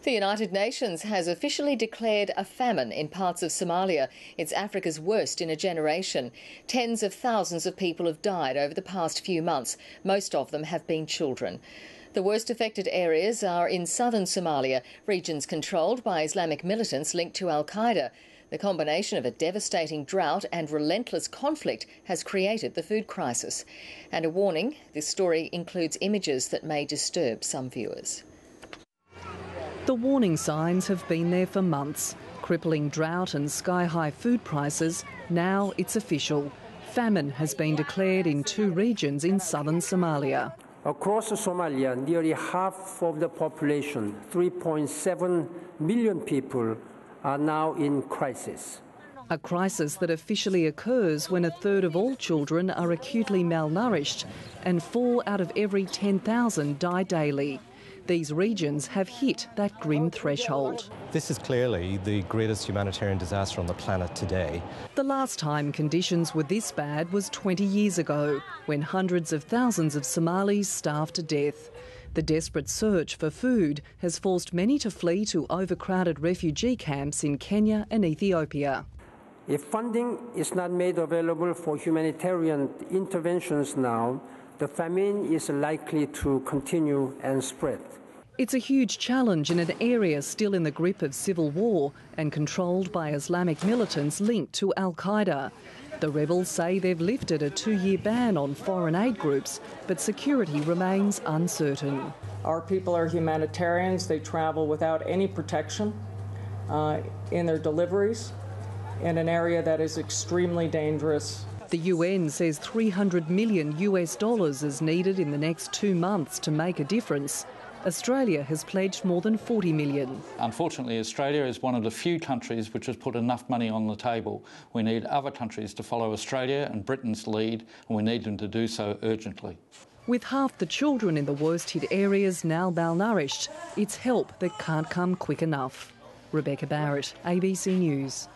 The United Nations has officially declared a famine in parts of Somalia. It's Africa's worst in a generation. Tens of thousands of people have died over the past few months. Most of them have been children. The worst affected areas are in southern Somalia, regions controlled by Islamic militants linked to al-Qaeda. The combination of a devastating drought and relentless conflict has created the food crisis. And a warning, this story includes images that may disturb some viewers. The warning signs have been there for months. Crippling drought and sky-high food prices, now it's official. Famine has been declared in 2 regions in southern Somalia. Across Somalia, nearly half of the population, 3.7 million people, are now in crisis. A crisis that officially occurs when 1/3 of all children are acutely malnourished and 4 out of every 10,000 die daily. These regions have hit that grim threshold. This is clearly the greatest humanitarian disaster on the planet today. The last time conditions were this bad was 20 years ago, when hundreds of thousands of Somalis starved to death. The desperate search for food has forced many to flee to overcrowded refugee camps in Kenya and Ethiopia. If funding is not made available for humanitarian interventions now, the famine is likely to continue and spread. It's a huge challenge in an area still in the grip of civil war and controlled by Islamic militants linked to al-Qaeda. The rebels say they've lifted a 2-year ban on foreign aid groups, but security remains uncertain. Our people are humanitarians. They travel without any protection in their deliveries in an area that is extremely dangerous. The UN says $300 million is needed in the next 2 months to make a difference. Australia has pledged more than $40 million. Unfortunately, Australia is one of the few countries which has put enough money on the table. We need other countries to follow Australia and Britain's lead, and we need them to do so urgently. With half the children in the worst hit areas now malnourished, it's help that can't come quick enough. Rebecca Barrett, ABC News.